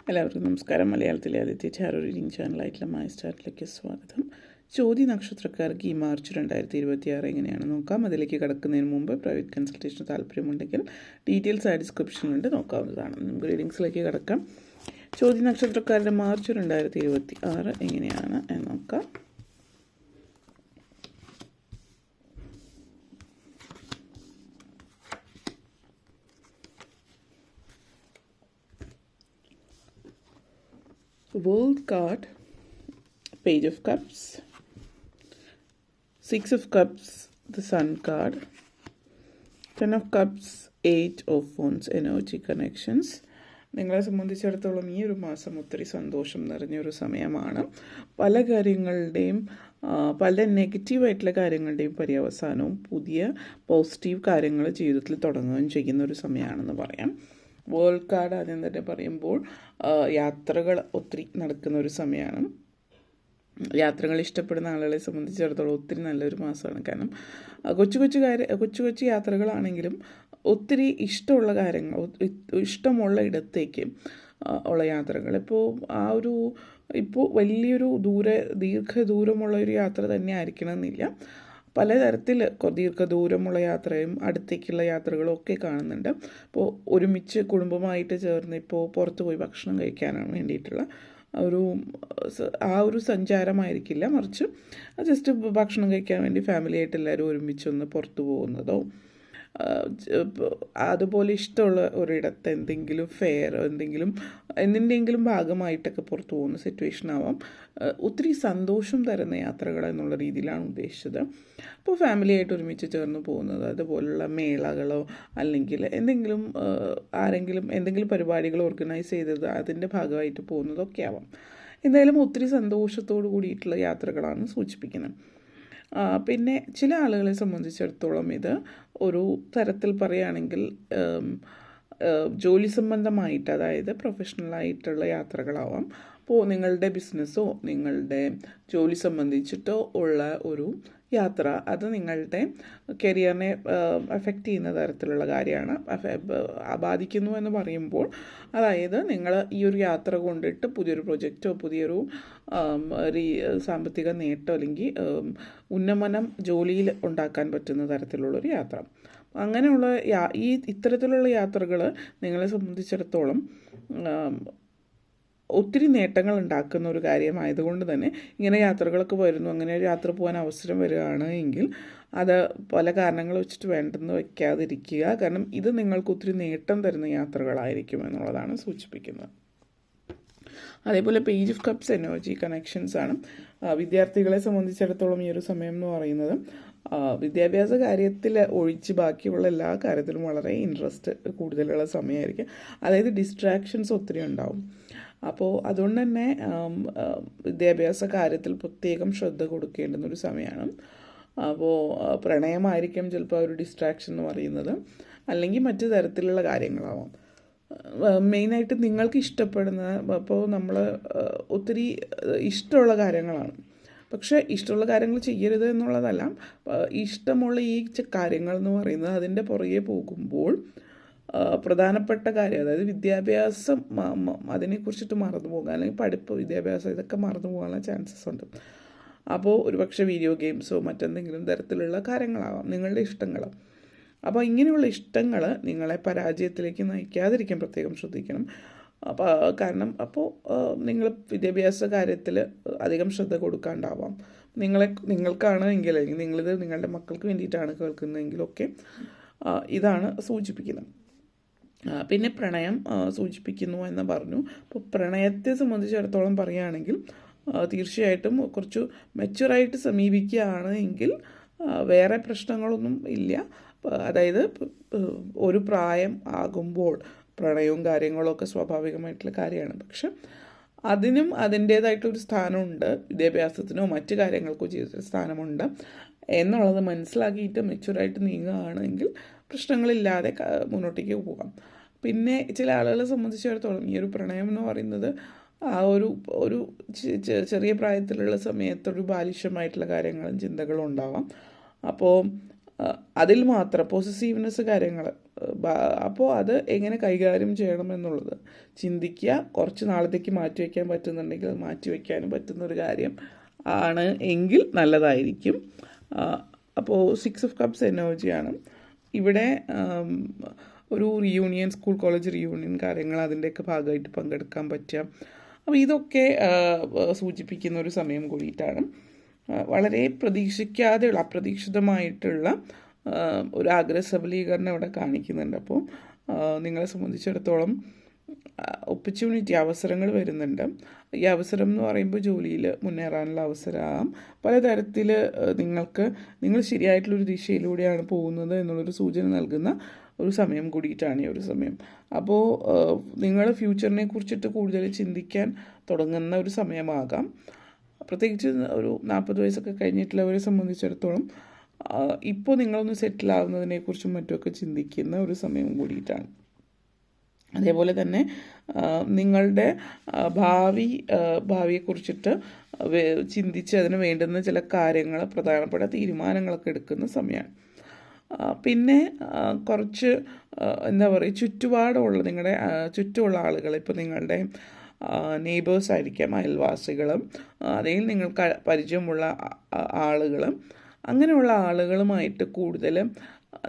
എല്ലാവർക്കും നമസ്കാരം. മലയാളത്തിലെ ആദ്യത്തെ ടാരോ റീഡിംഗ് ചാനലായിട്ടുള്ള മൈ സ്റ്റാർട്ടിലേക്ക് സ്വാഗതം. ചോതി നക്ഷത്രക്കാർക്ക് ഈ മാർച്ച് 2026 എങ്ങനെയാണെന്ന് നോക്കാം. അതിലേക്ക് കടക്കുന്നതിന് മുമ്പ് പ്രൈവറ്റ് കൺസൾട്ടേഷന് താല്പര്യമുണ്ടെങ്കിൽ ഡീറ്റെയിൽസ് ഡിസ്ക്രിപ്ഷനിലുണ്ട്, നോക്കാവുന്നതാണ്. നമുക്ക് റീഡിങ്സിലേക്ക് കടക്കാം. ചോതി നക്ഷത്രക്കാരുടെ മാർച്ച് 2026 എങ്ങനെയാണ് എന്ന് നോക്കാം. World card, Page of Cups, Six of Cups, the Sun card, Ten of Cups, Eight of Wands, energy connections. നിങ്ങളെ സംബന്ധിച്ചിടത്തോളം ഈ ഒരു മാസം ഒത്തിരി സന്തോഷം നിറഞ്ഞൊരു സമയമാണ്. പല കാര്യങ്ങളുടെയും പല നെഗറ്റീവായിട്ടുള്ള കാര്യങ്ങളുടെയും പര്യവസാനവും പുതിയ പോസിറ്റീവ് കാര്യങ്ങൾ ജീവിതത്തിൽ തുടങ്ങുകയും ചെയ്യുന്ന ഒരു സമയമാണെന്ന് പറയാം. വേൾഡ് കാർഡ് ആദ്യം തന്നെ പറയുമ്പോൾ യാത്രകൾ ഒത്തിരി നടക്കുന്ന ഒരു സമയമാണ്. യാത്രകൾ ഇഷ്ടപ്പെടുന്ന ആളുകളെ സംബന്ധിച്ചിടത്തോളം ഒത്തിരി നല്ലൊരു മാസമാണ്. കാരണം കൊച്ചു കൊച്ചു യാത്രകളാണെങ്കിലും ഒത്തിരി ഇഷ്ടമുള്ള കാര്യങ്ങൾ, ഇഷ്ടമുള്ള ഇടത്തേക്ക് ഉള്ള യാത്രകൾ. ഇപ്പോൾ വലിയൊരു ദീർഘദൂരമുള്ള ഒരു യാത്ര തന്നെ ആയിരിക്കണമെന്നില്ല. പലതരത്തിൽ ദീർഘദൂരമുള്ള യാത്രയും അടുത്തേക്കുള്ള യാത്രകളും ഒക്കെ കാണുന്നുണ്ട്. ഇപ്പോൾ ഒരുമിച്ച് കുടുംബമായിട്ട് ചേർന്ന് ഇപ്പോൾ പുറത്ത് പോയി ഭക്ഷണം കഴിക്കാനാണ് വേണ്ടിയിട്ടുള്ള ഒരു സഞ്ചാരമായിരിക്കില്ല, മറിച്ച് ജസ്റ്റ് ഭക്ഷണം കഴിക്കാൻ വേണ്ടി ഫാമിലിയായിട്ട് എല്ലാവരും ഒരുമിച്ചൊന്ന് പുറത്തു പോകുന്നതോ അതുപോലെ ഇഷ്ടമുള്ള ഒരിടത്ത് എന്തെങ്കിലും ഫെയർ എന്തിൻ്റെയെങ്കിലും ഭാഗമായിട്ടൊക്കെ പുറത്തു പോകുന്ന സിറ്റുവേഷൻ ആവാം. ഒത്തിരി സന്തോഷം തരുന്ന യാത്രകൾ എന്നുള്ള രീതിയിലാണ് ഉദ്ദേശിച്ചത്. അപ്പോൾ ഫാമിലിയായിട്ട് ഒരുമിച്ച് ചേർന്ന് പോകുന്നത്, അതുപോലുള്ള മേളകളോ അല്ലെങ്കിൽ എന്തെങ്കിലും പരിപാടികൾ ഓർഗനൈസ് ചെയ്തത് അതിൻ്റെ ഭാഗമായിട്ട് പോകുന്നതൊക്കെ ആവാം. എന്തായാലും ഒത്തിരി സന്തോഷത്തോടു കൂടിയിട്ടുള്ള യാത്രകളാണ് സൂചിപ്പിക്കുന്നത്. പിന്നെ ചില ആളുകളെ സംബന്ധിച്ചിടത്തോളം ഇത് ഒരു തരത്തിൽ പറയുകയാണെങ്കിൽ ജോലി സംബന്ധമായിട്ട്, അതായത് പ്രൊഫഷണലായിട്ടുള്ള യാത്രകളാവാം. അപ്പോൾ നിങ്ങളുടെ ബിസിനസ്സോ നിങ്ങളുടെ ജോലി സംബന്ധിച്ചിട്ടോ ഉള്ള ഒരു യാത്ര, അത് നിങ്ങളുടെ കരിയറിനെ എഫക്റ്റ് ചെയ്യുന്ന തരത്തിലുള്ള കാര്യമാണ്. ബാധിക്കുന്നു എന്ന് പറയുമ്പോൾ അതായത് നിങ്ങൾ ഈ ഒരു യാത്ര കൊണ്ടിട്ട് പുതിയൊരു പ്രൊജക്റ്റോ പുതിയൊരു സാമ്പത്തിക നേട്ടം അല്ലെങ്കിൽ ഉന്നമനം ജോലിയിൽ ഉണ്ടാക്കാൻ പറ്റുന്ന തരത്തിലുള്ളൊരു യാത്ര. അങ്ങനെയുള്ള ഇത്തരത്തിലുള്ള യാത്രകൾ നിങ്ങളെ സംബന്ധിച്ചിടത്തോളം ഒത്തിരി നേട്ടങ്ങൾ ഉണ്ടാക്കുന്ന ഒരു കാര്യമായതുകൊണ്ട് തന്നെ ഇങ്ങനെ യാത്രകളൊക്കെ വരുന്നു. അങ്ങനെ ഒരു യാത്ര പോകാൻ അവസരം വരികയാണ് എങ്കിൽ അത് പല കാരണങ്ങൾ വെച്ചിട്ട് വേണ്ടെന്ന് വയ്ക്കാതിരിക്കുക. കാരണം ഇത് നിങ്ങൾക്ക് ഒത്തിരി നേട്ടം തരുന്ന യാത്രകളായിരിക്കും എന്നുള്ളതാണ് സൂചിപ്പിക്കുന്നത്. അതേപോലെ page of cups energy connections ആണ്. വിദ്യാർത്ഥികളെ സംബന്ധിച്ചിടത്തോളം ഈ ഒരു സമയം എന്ന് പറയുന്നത് വിദ്യാഭ്യാസ കാര്യത്തിൽ ഒഴിച്ച് ബാക്കിയുള്ള എല്ലാ കാര്യത്തിലും വളരെ ഇൻട്രസ്റ്റ് കൂടുതലുള്ള സമയമായിരിക്കും. അതായത് ഡിസ്ട്രാക്ഷൻസ് ഒത്തിരി ഉണ്ടാവും. അപ്പോൾ അതുകൊണ്ട് തന്നെ വിദ്യാഭ്യാസ കാര്യത്തിൽ പ്രത്യേകം ശ്രദ്ധ കൊടുക്കേണ്ടുന്നൊരു സമയമാണ്. അപ്പോൾ പ്രണയമായിരിക്കും ചിലപ്പോൾ ഒരു ഡിസ്ട്രാക്ഷൻ എന്ന് പറയുന്നത്, അല്ലെങ്കിൽ മറ്റു തരത്തിലുള്ള കാര്യങ്ങളാവാം. മെയിനായിട്ട് നിങ്ങൾക്ക് ഇഷ്ടപ്പെടുന്ന, അപ്പോൾ നമ്മൾ ഒത്തിരി ഇഷ്ടമുള്ള കാര്യങ്ങളാണ്, പക്ഷേ ഇഷ്ടമുള്ള കാര്യങ്ങൾ ചെയ്യരുത് എന്നുള്ളതല്ല. ഇഷ്ടമുള്ള ഈ കാര്യങ്ങൾ എന്ന് പറയുന്നത് അതിൻ്റെ പുറകെ പോകുമ്പോൾ പ്രധാനപ്പെട്ട കാര്യം, അതായത് വിദ്യാഭ്യാസം അതിനെക്കുറിച്ചിട്ട് മറന്നു പോകാൻ, അല്ലെങ്കിൽ പഠിപ്പ്, വിദ്യാഭ്യാസം ഇതൊക്കെ മറന്നു പോകാനുള്ള ചാൻസസ് ഉണ്ട്. അപ്പോൾ ഒരുപക്ഷെ വീഡിയോ ഗെയിംസോ മറ്റെന്തെങ്കിലും തരത്തിലുള്ള കാര്യങ്ങളാവാം നിങ്ങളുടെ ഇഷ്ടങ്ങൾ. അപ്പോൾ ഇങ്ങനെയുള്ള ഇഷ്ടങ്ങൾ നിങ്ങളെ പരാജയത്തിലേക്ക് നയിക്കാതിരിക്കാൻ പ്രത്യേകം ശ്രദ്ധിക്കണം. കാരണം നിങ്ങൾ വിദ്യാഭ്യാസ കാര്യത്തിൽ അധികം ശ്രദ്ധ കൊടുക്കാണ്ടാവാം. നിങ്ങൾക്കാണ് എങ്കിൽ, അല്ലെങ്കിൽ നിങ്ങളിത് നിങ്ങളുടെ മക്കൾക്ക് വേണ്ടിയിട്ടാണ് കേൾക്കുന്നതെങ്കിലൊക്കെ ഇതാണ് സൂചിപ്പിക്കുന്നത്. പിന്നെ പ്രണയം സൂചിപ്പിക്കുന്നു എന്ന് പറഞ്ഞു. അപ്പോൾ പ്രണയത്തെ സംബന്ധിച്ചിടത്തോളം പറയുകയാണെങ്കിൽ തീർച്ചയായിട്ടും കുറച്ച് മെച്യൂറായിട്ട് സമീപിക്കുകയാണ് എങ്കിൽ വേറെ പ്രശ്നങ്ങളൊന്നും ഇല്ല. അതായത് ഒരു പ്രായം ആകുമ്പോൾ പ്രണയവും കാര്യങ്ങളൊക്കെ സ്വാഭാവികമായിട്ടുള്ള കാര്യമാണ്. പക്ഷെ അതിനും അതിൻ്റേതായിട്ടൊരു സ്ഥാനമുണ്ട്. വിദ്യാഭ്യാസത്തിനോ മറ്റു കാര്യങ്ങൾക്കോ ജീവിതത്തിൽ സ്ഥാനമുണ്ട് എന്നുള്ളത് മനസ്സിലാക്കിയിട്ട് മെച്യൂറായിട്ട് നീങ്ങുകയാണെങ്കിൽ പ്രശ്നങ്ങളില്ലാതെ മുന്നോട്ടേക്ക് പോകാം. പിന്നെ ചില ആളുകളെ സംബന്ധിച്ചിടത്തോളം ഈ ഒരു പ്രണയം എന്ന് പറയുന്നത് ഒരു ചെറിയ പ്രായത്തിലുള്ള സമയത്തൊരു ബാലിഷ്യമായിട്ടുള്ള കാര്യങ്ങളും ചിന്തകളും ഉണ്ടാവാം. അപ്പോൾ അതിൽ മാത്രം പോസസീവ്നെസ് കാര്യങ്ങൾ, അപ്പോൾ അത് എങ്ങനെ കൈകാര്യം ചെയ്യണം എന്നുള്ളത് ചിന്തിക്കുക. കുറച്ച് നാളത്തേക്ക് മാറ്റി വയ്ക്കാൻ പറ്റുന്നുണ്ടെങ്കിൽ അത് മാറ്റി വയ്ക്കാനും പറ്റുന്നൊരു കാര്യം ആണ് എങ്കിൽ നല്ലതായിരിക്കും. അപ്പോൾ 6 ഓഫ് കപ്സ് എനർജിയാണ് ഇവിടെ. ഒരു റിയൂണിയൻ, സ്കൂൾ കോളേജ് റിയൂണിയൻ കാര്യങ്ങൾ അതിൻ്റെയൊക്കെ ഭാഗമായിട്ട് പങ്കെടുക്കാൻ പറ്റുക. അപ്പോൾ ഇതൊക്കെ സൂചിപ്പിക്കുന്ന ഒരു സമയം കൂടിയിട്ടാണ്. വളരെ പ്രതീക്ഷിക്കാതെയുള്ള, അപ്രതീക്ഷിതമായിട്ടുള്ള ഒരു ആഗ്രഹ സബലീകരണം ഇവിടെ കാണിക്കുന്നുണ്ട്. അപ്പോൾ നിങ്ങളെ സംബന്ധിച്ചിടത്തോളം ഓപ്പർച്യൂണിറ്റി, അവസരങ്ങൾ വരുന്നുണ്ട്. ഈ അവസരം എന്ന് പറയുമ്പോൾ ജോലിയിൽ മുന്നേറാനുള്ള അവസരമാകാം. പലതരത്തിൽ നിങ്ങൾ ശരിയായിട്ടുള്ളൊരു ദിശയിലൂടെയാണ് പോകുന്നത് എന്നുള്ളൊരു സൂചന നൽകുന്ന ഒരു സമയം കൂടിയിട്ടാണ് ഈ ഒരു സമയം. അപ്പോൾ നിങ്ങൾ ഫ്യൂച്ചറിനെ കുറിച്ചിട്ട് കൂടുതൽ ചിന്തിക്കാൻ തുടങ്ങുന്ന ഒരു സമയമാകാം. പ്രത്യേകിച്ച് ഒരു 40 വയസ്സൊക്കെ കഴിഞ്ഞിട്ടുള്ളവരെ സംബന്ധിച്ചിടത്തോളം ഇപ്പോൾ നിങ്ങളൊന്ന് സെറ്റിലാവുന്നതിനെക്കുറിച്ചും മറ്റുമൊക്കെ ചിന്തിക്കുന്ന ഒരു സമയം കൂടിയിട്ടാണ്. അതേപോലെ തന്നെ നിങ്ങളുടെ ഭാവിയെക്കുറിച്ചിട്ട് ചിന്തിച്ച് അതിന് വേണ്ടുന്ന ചില കാര്യങ്ങൾ, പ്രധാനപ്പെട്ട തീരുമാനങ്ങളൊക്കെ എടുക്കുന്ന സമയമാണ്. പിന്നെ കുറച്ച് എന്താ പറയുക, ചുറ്റുപാടുമുള്ള നിങ്ങളുടെ ചുറ്റുമുള്ള ആളുകൾ, ഇപ്പോൾ നിങ്ങളുടെ നെയ്ബേഴ്സ് ആയിരിക്കാം, അയൽവാസികളും, അതിൽ നിങ്ങൾക്ക് പരിചയമുള്ള ആളുകളും, അങ്ങനെയുള്ള ആളുകളുമായിട്ട് കൂടുതൽ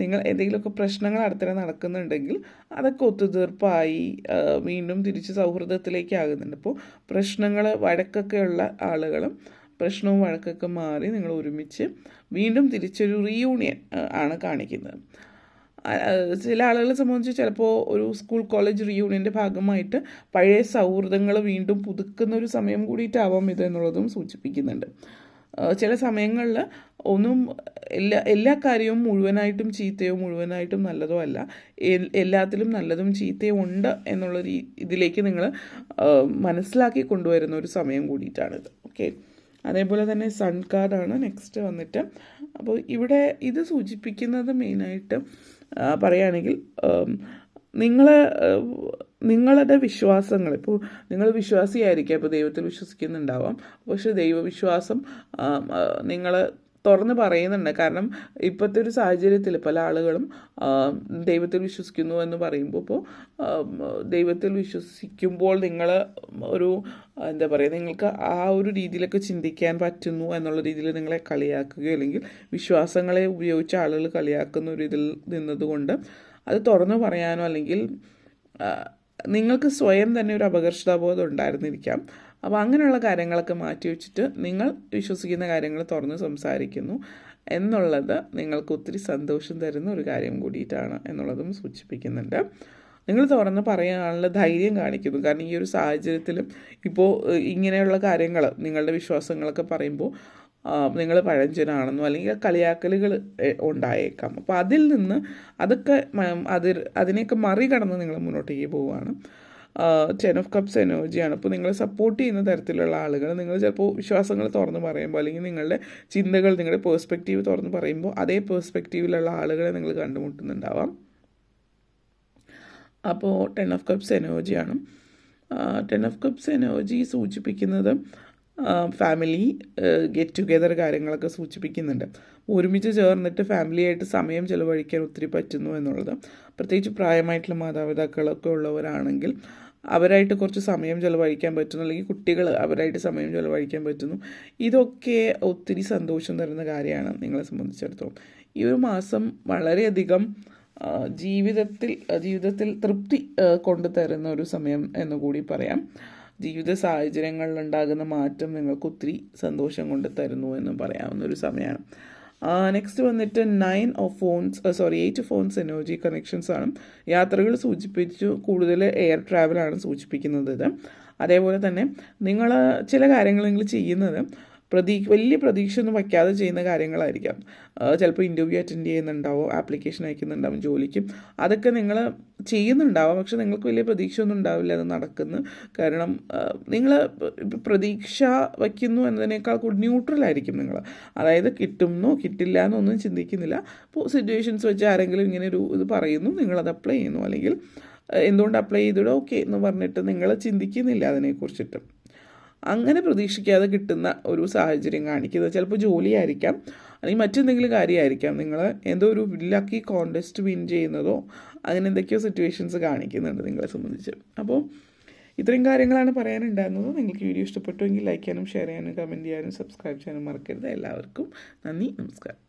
നിങ്ങൾ എന്തെങ്കിലുമൊക്കെ പ്രശ്നങ്ങൾ അടുത്തിടെ നടക്കുന്നുണ്ടെങ്കിൽ അതൊക്കെ ഒത്തുതീർപ്പായി വീണ്ടും തിരിച്ച് സൗഹൃദത്തിലേക്കാകുന്നുണ്ട്. അപ്പോൾ പ്രശ്നങ്ങൾ, വഴക്കൊക്കെയുള്ള ആളുകളും പ്രശ്നവും വഴക്കൊക്കെ മാറി നിങ്ങൾ ഒരുമിച്ച് വീണ്ടും തിരിച്ചൊരു റീയൂണിയൻ ആണ് കാണിക്കുന്നത്. ചില ആളുകളെ സംബന്ധിച്ച് ചിലപ്പോൾ ഒരു സ്കൂൾ കോളേജ് റീയൂണിയൻ്റെ ഭാഗമായിട്ട് പഴയ സൗഹൃദങ്ങൾ വീണ്ടും പുതുക്കുന്ന ഒരു സമയം കൂടിയിട്ടാവാം ഇത് എന്നുള്ളതും സൂചിപ്പിക്കുന്നുണ്ട്. ചില സമയങ്ങളിൽ എല്ലാ കാര്യവും മുഴുവനായിട്ടും ചീത്തയോ മുഴുവനായിട്ടും നല്ലതോ അല്ല, എല്ലാത്തിലും നല്ലതും ചീത്തയും ഉണ്ട് എന്നുള്ള ഇതിലേക്ക് നിങ്ങൾ മനസ്സിലാക്കി കൊണ്ടുവരുന്ന ഒരു സമയം കൂടിയിട്ടാണിത്. ഓക്കെ, അതേപോലെ തന്നെ സൺ കാർഡാണ് നെക്സ്റ്റ് വന്നിട്ട്. അപ്പോൾ ഇവിടെ ഇത് സൂചിപ്പിക്കുന്നത് മെയിനായിട്ട് പറയുകയാണെങ്കിൽ നിങ്ങളുടെ വിശ്വാസങ്ങൾ, ഇപ്പോൾ നിങ്ങൾ വിശ്വാസിയായിരിക്കാം, ഇപ്പോൾ ദൈവത്തിൽ വിശ്വസിക്കുന്നുണ്ടാവാം, പക്ഷേ ദൈവവിശ്വാസം നിങ്ങൾ തുറന്ന് പറയുന്നുണ്ട്. കാരണം ഇപ്പോഴത്തെ ഒരു സാഹചര്യത്തിൽ പല ആളുകളും ദൈവത്തിൽ വിശ്വസിക്കുന്നു എന്ന് പറയുമ്പോൾ, ഇപ്പോൾ ദൈവത്തിൽ വിശ്വസിക്കുമ്പോൾ നിങ്ങൾ ഒരു എന്താ പറയുക, നിങ്ങൾക്ക് ആ ഒരു രീതിയിലൊക്കെ ചിന്തിക്കാൻ പറ്റുന്നു എന്നുള്ള രീതിയിൽ നിങ്ങളെ കളിയാക്കുകയോ അല്ലെങ്കിൽ വിശ്വാസങ്ങളെ ഉപയോഗിച്ച് ആളുകൾ കളിയാക്കുന്ന ഒരു ഇതിൽ നിന്നതുകൊണ്ട് അത് തുറന്നു പറയാനോ അല്ലെങ്കിൽ നിങ്ങൾക്ക് സ്വയം തന്നെ ഒരു അപകർഷതാബോധം ഉണ്ടായിരുന്നിരിക്കാം. അപ്പോൾ അങ്ങനെയുള്ള കാര്യങ്ങളൊക്കെ മാറ്റി വെച്ചിട്ട് നിങ്ങൾ വിശ്വസിക്കുന്ന കാര്യങ്ങൾ തുറന്ന് സംസാരിക്കുന്നു എന്നുള്ളത് നിങ്ങൾക്ക് ഒത്തിരി സന്തോഷം തരുന്ന ഒരു കാര്യം കൂടിയിട്ടാണ് എന്നുള്ളതും സൂചിപ്പിക്കുന്നുണ്ട്. നിങ്ങൾ തുറന്ന് പറയാനുള്ള ധൈര്യം കാണിക്കുന്നു. കാരണം ഈ ഒരു സാഹചര്യത്തിലും ഇപ്പോൾ ഇങ്ങനെയുള്ള കാര്യങ്ങൾ, നിങ്ങളുടെ വിശ്വാസങ്ങളൊക്കെ പറയുമ്പോൾ നിങ്ങൾ പഴഞ്ചനാണെന്നോ അല്ലെങ്കിൽ കളിയാക്കലുകൾ ഉണ്ടായേക്കാം. അപ്പോൾ അതിൽ നിന്ന് അതിനെയൊക്കെ മറികടന്ന് നിങ്ങൾ മുന്നോട്ടേക്ക് പോവുകയാണ്. 10 ഓഫ് കപ്സ് എനർജിയാണ്. അപ്പോൾ നിങ്ങളെ സപ്പോർട്ട് ചെയ്യുന്ന തരത്തിലുള്ള ആളുകൾ, നിങ്ങൾ ചിലപ്പോൾ വിശ്വാസങ്ങൾ തുറന്ന് പറയുമ്പോൾ അല്ലെങ്കിൽ നിങ്ങളുടെ ചിന്തകൾ, നിങ്ങളുടെ പേഴ്സ്പെക്റ്റീവ് തുറന്ന് പറയുമ്പോൾ അതേ പേഴ്സ്പെക്റ്റീവിലുള്ള ആളുകളെ നിങ്ങൾ കണ്ടുമുട്ടുന്നുണ്ടാവാം. അപ്പോൾ 10 ഓഫ് കപ്സ് എനർജിയാണ്. 10 ഓഫ് കപ്സ് എനർജി സൂചിപ്പിക്കുന്നത് ഫാമിലി ഗെറ്റ് ടുഗെദർ കാര്യങ്ങളൊക്കെ സൂചിപ്പിക്കുന്നുണ്ട്. ഒരുമിച്ച് ചേർന്നിട്ട് ഫാമിലിയായിട്ട് സമയം ചിലവഴിക്കാൻ ഒത്തിരി പറ്റുന്നു എന്നുള്ളത്. പ്രത്യേകിച്ച് പ്രായമായിട്ടുള്ള മാതാപിതാക്കളൊക്കെ ഉള്ളവരാണെങ്കിൽ അവരായിട്ട് കുറച്ച് സമയം ചിലവഴിക്കാൻ പറ്റുന്നു, അല്ലെങ്കിൽ കുട്ടികൾ അവരായിട്ട് സമയം ചിലവഴിക്കാൻ പറ്റുന്നു. ഇതൊക്കെ ഒത്തിരി സന്തോഷം തരുന്ന കാര്യമാണ് നിങ്ങളെ സംബന്ധിച്ചിടത്തോളം. ഈ ഒരു മാസം വളരെയധികം ജീവിതത്തിൽ തൃപ്തി കൊണ്ടുതരുന്ന ഒരു സമയം എന്നുകൂടി പറയാം. ജീവിത സാഹചര്യങ്ങളിലുണ്ടാകുന്ന മാറ്റം നിങ്ങൾക്ക് ഒത്തിരി സന്തോഷം കൊണ്ട് തരുന്നു എന്ന് പറയാവുന്ന ഒരു സമയമാണ്. നെക്സ്റ്റ് വന്നിട്ട് 8 ഓഫ് ഫോൺസ് എനർജി കണക്ഷൻസ് ആണ്. യാത്രകൾ സൂചിപ്പിച്ചു, കൂടുതൽ എയർ ട്രാവലാണ് സൂചിപ്പിക്കുന്നത് ഇത്. അതേപോലെ തന്നെ നിങ്ങൾ ചില കാര്യങ്ങൾ നിങ്ങൾ ചെയ്യുന്നത് വലിയ പ്രതീക്ഷ ഒന്നും വയ്ക്കാതെ ചെയ്യുന്ന കാര്യങ്ങളായിരിക്കാം. ചിലപ്പോൾ ഇൻ്റർവ്യൂ അറ്റൻഡ് ചെയ്യുന്നുണ്ടാവും, ആപ്ലിക്കേഷൻ അയക്കുന്നുണ്ടാവും ജോലിക്കും, അതൊക്കെ നിങ്ങൾ ചെയ്യുന്നുണ്ടാവാം. പക്ഷെ നിങ്ങൾക്ക് വലിയ പ്രതീക്ഷ ഒന്നും ഉണ്ടാവില്ല അത് നടക്കുന്നു. കാരണം നിങ്ങൾ പ്രതീക്ഷ വയ്ക്കുന്നു എന്നതിനേക്കാൾ കൂടി ന്യൂട്രലായിരിക്കും നിങ്ങൾ. അതായത് കിട്ടുന്നോ കിട്ടില്ല എന്നൊന്നും ചിന്തിക്കുന്നില്ല. ഇപ്പോൾ സിറ്റുവേഷൻസ് വെച്ച് ആരെങ്കിലും ഇങ്ങനെ ഒരു ഇത് പറയുന്നു, നിങ്ങളത് അപ്ലൈ ചെയ്യുന്നു, അല്ലെങ്കിൽ എന്തുകൊണ്ട് അപ്ലൈ ചെയ്തിടും ഓക്കെ എന്ന് പറഞ്ഞിട്ട് നിങ്ങൾ ചിന്തിക്കുന്നില്ല അതിനെക്കുറിച്ചിട്ട്. അങ്ങനെ പ്രതീക്ഷിക്കാതെ കിട്ടുന്ന ഒരു സാഹചര്യം കാണിക്കുന്നത്. ചിലപ്പോൾ ജോലിയായിരിക്കാം, അല്ലെങ്കിൽ മറ്റെന്തെങ്കിലും കാര്യമായിരിക്കാം. നിങ്ങൾ എന്തോ ഒരു ലക്കി കോൺടെസ്റ്റ് വിൻ ചെയ്യുന്നതോ അങ്ങനെ എന്തൊക്കെയോ സിറ്റുവേഷൻസ് കാണിക്കുന്നുണ്ട് നിങ്ങളെ സംബന്ധിച്ച്. അപ്പോൾ ഇത്രയും കാര്യങ്ങളാണ് പറയാനുണ്ടായിരുന്നത്. നിങ്ങൾക്ക് വീഡിയോ ഇഷ്ടപ്പെട്ടുവെങ്കിൽ ലൈക്ക് ചെയ്യാനും ഷെയർ ചെയ്യാനും കമൻറ്റ് ചെയ്യാനും സബ്സ്ക്രൈബ് ചെയ്യാനും മറക്കരുത്. എല്ലാവർക്കും നന്ദി, നമസ്കാരം.